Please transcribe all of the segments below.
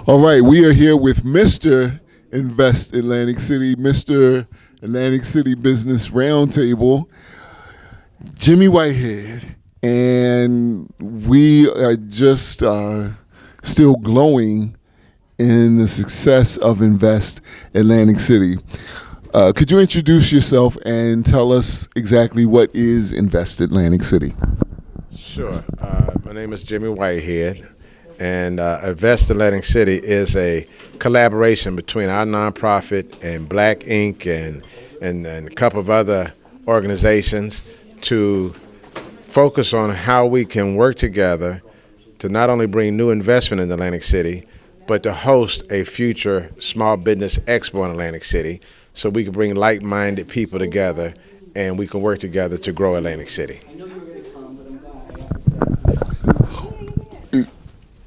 All right, we are here with Mr. Invest Atlantic City, Mr. Atlantic City Business Roundtable, Jimmy Whitehead, and we are just still glowing in the success of Invest Atlantic City. Could you introduce yourself and tell us exactly what is Invest Atlantic City? Sure. My name is Jimmy Whitehead, and Invest Atlantic City is a collaboration between our nonprofit and Black Inc. and a couple of other organizations to focus on how we can work together to not only bring new investment in Atlantic City, but to host a future small business expo in Atlantic City so we can bring like-minded people together and we can work together to grow Atlantic City.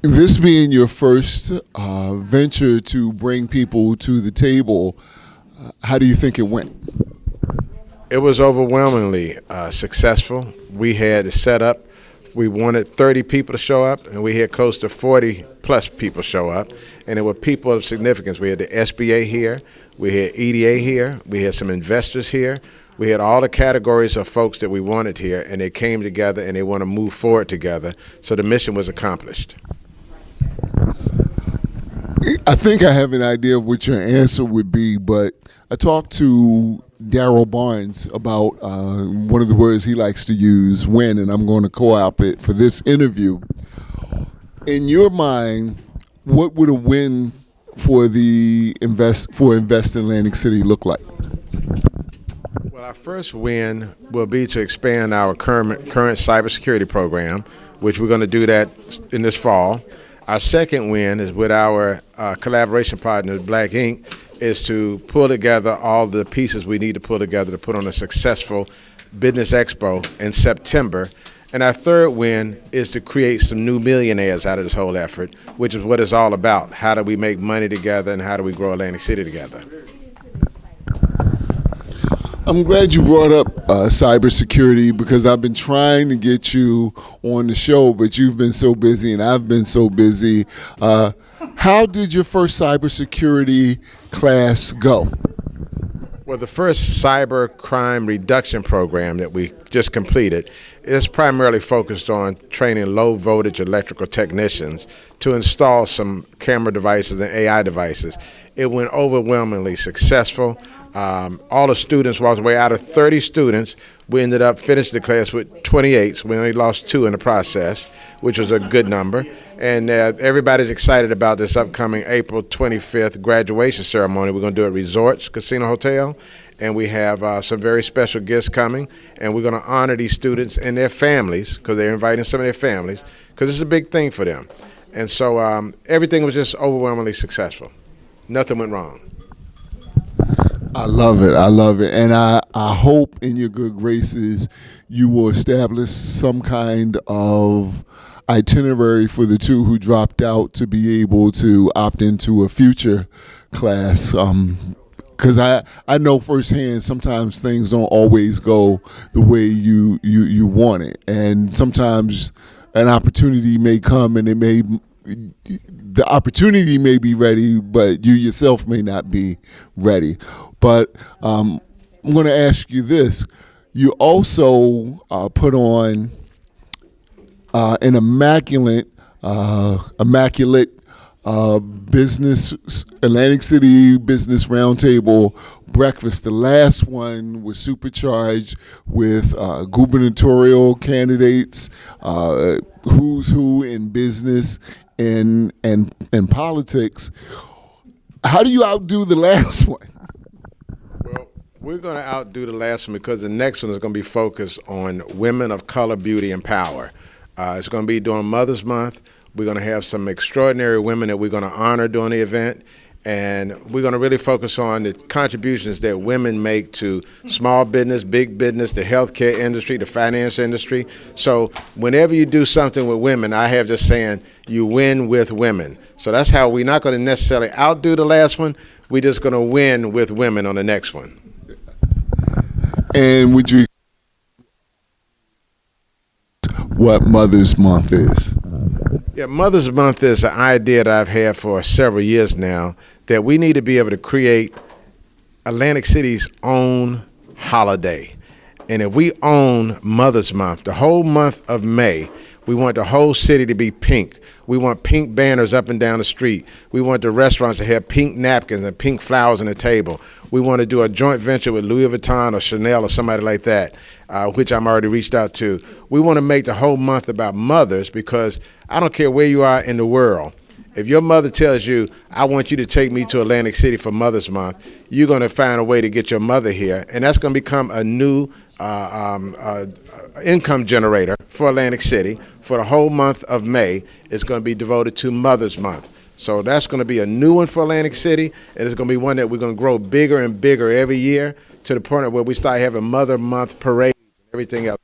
This being your first venture to bring people to the table, how do you think it went? It was overwhelmingly successful. We had it set up. We wanted 30 people to show up, and we had close to 40 plus people show up, and it were people of significance. We had the SBA here, we had EDA here, we had some investors here, we had all the categories of folks that we wanted here, and they came together and they want to move forward together, so the mission was accomplished. I think I have an idea of what your answer would be, but I talked to Daryl Barnes about one of the words he likes to use, win, and I'm going to co-op it for this interview. In your mind, what would a win for Invest Atlantic City look like? Well, our first win will be to expand our current cybersecurity program, which we're going to do that in this fall. Our second win is with our collaboration partner, Black Inc., is to pull together all the pieces we need to pull together to put on a successful business expo in September. And our third win is to create some new millionaires out of this whole effort, which is what it's all about. How do we make money together and how do we grow Atlantic City together? I'm glad you brought up cybersecurity because I've been trying to get you on the show, but you've been so busy and I've been so busy. How did your first cybersecurity class go? Well, the first cyber crime reduction program that we just completed is primarily focused on training low voltage electrical technicians to install some camera devices and AI devices. It went overwhelmingly successful. All the students walked away. Out of 30 students, we ended up finishing the class with 28, so we only lost 2 in the process, which was a good number. And everybody's excited about this upcoming April 25th graduation ceremony. We're going to do it at Resorts Casino Hotel, and we have some very special guests coming, and we're going to honor these students and their families because they're inviting some of their families because it's a big thing for them. And so everything was just overwhelmingly successful. Nothing went wrong. I love it. I love it. And I hope in your good graces you will establish some kind of itinerary for the 2 who dropped out to be able to opt into a future class. Because I know firsthand sometimes things don't always go the way you want it. And sometimes an opportunity may come and the opportunity may be ready, but you yourself may not be ready. But I'm going to ask you this. You also put on an immaculate business Atlantic City Business Roundtable breakfast. The last one was supercharged with gubernatorial candidates, who's who in business and politics. How do you outdo the last one? Well, we're going to outdo the last one because the next one is going to be focused on women of color, beauty, and power. It's going to be during Mother's Month. We're going to have some extraordinary women that we're going to honor during the event, and we're going to really focus on the contributions that women make to small business, big business, the healthcare industry, the finance industry. So whenever you do something with women, I have this saying, you win with women. So that's how we're not going to necessarily outdo the last one. We're just going to win with women on the next one. And would you what Mother's Month is? Yeah, Mother's Month is an idea that I've had for several years now that we need to be able to create Atlantic City's own holiday. And if we own Mother's Month, the whole month of May, we want the whole city to be pink. We want pink banners up and down the street. We want the restaurants to have pink napkins and pink flowers on the table. We want to do a joint venture with Louis Vuitton or Chanel or somebody like that, which I'm already reached out to. We want to make the whole month about mothers because I don't care where you are in the world. If your mother tells you, I want you to take me to Atlantic City for Mother's Month, you're going to find a way to get your mother here. And that's going to become a new income generator for Atlantic City. For the whole month of May, it's going to be devoted to Mother's Month. So that's going to be a new one for Atlantic City, and it's going to be one that we're going to grow bigger and bigger every year to the point where we start having Mother Month parades and everything else.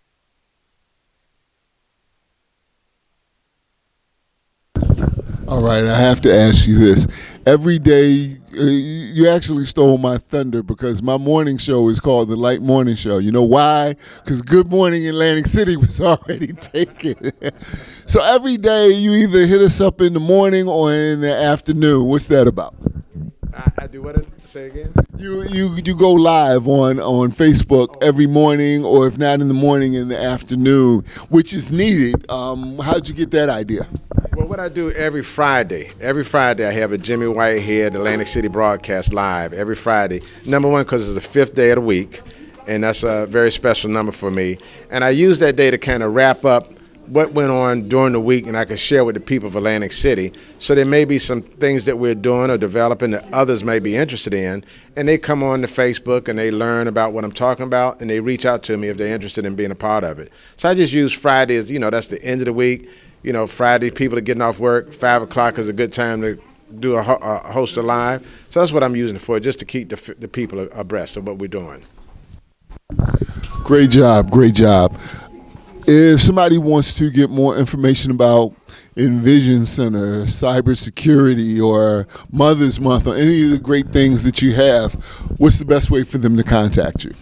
All right, I have to ask you this. Every day, you actually stole my thunder because my morning show is called the Light Morning Show. You know why? Because Good Morning Atlantic City was already taken. So every day, you either hit us up in the morning or in the afternoon. What's that about? I do what? Say again? You go live on Facebook every morning, or if not in the morning, in the afternoon, which is needed. How'd you get that idea? Well, what I do every Friday I have a Jimmy Whitehead Atlantic City broadcast live every Friday. Number one, because it's the fifth day of the week, and that's a very special number for me. And I use that day to kind of wrap up what went on during the week, and I can share with the people of Atlantic City. So there may be some things that we're doing or developing that others may be interested in, and they come on to Facebook and they learn about what I'm talking about, and they reach out to me if they're interested in being a part of it. So I just use Friday as, that's the end of the week. Friday, people are getting off work. 5 o'clock is a good time to do a host a live. So that's what I'm using it for, just to keep the people abreast of what we're doing. Great job, great job. If somebody wants to get more information about Envision Center, cybersecurity, or Mother's Month, or any of the great things that you have, what's the best way for them to contact you?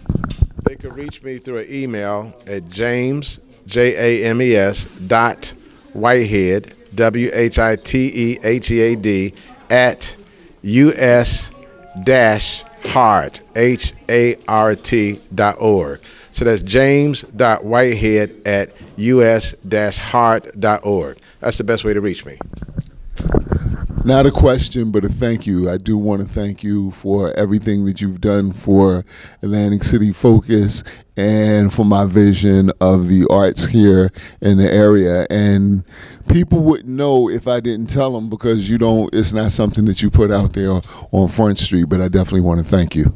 They can reach me through an email at James, James, Whitehead, Whitehead, at us-hart, HART.org. So that's james.whitehead at us-hart.org. That's the best way to reach me. Not a question, but a thank you. I do want to thank you for everything that you've done for Atlantic City Focus and for my vision of the arts here in the area. And people wouldn't know if I didn't tell them because it's not something that you put out there on Front Street, but I definitely want to thank you.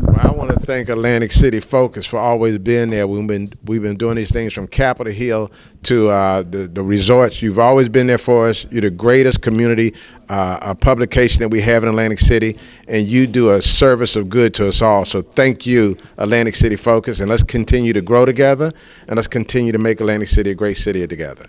Well, I want to thank Atlantic City Focus for always being there. We've been doing these things from Capitol Hill to the resorts. You've always been there for us. You're the greatest community publication that we have in Atlantic City, and you do a service of good to us all. So thank you, Atlantic City Focus, and let's continue to grow together, and let's continue to make Atlantic City a great city together.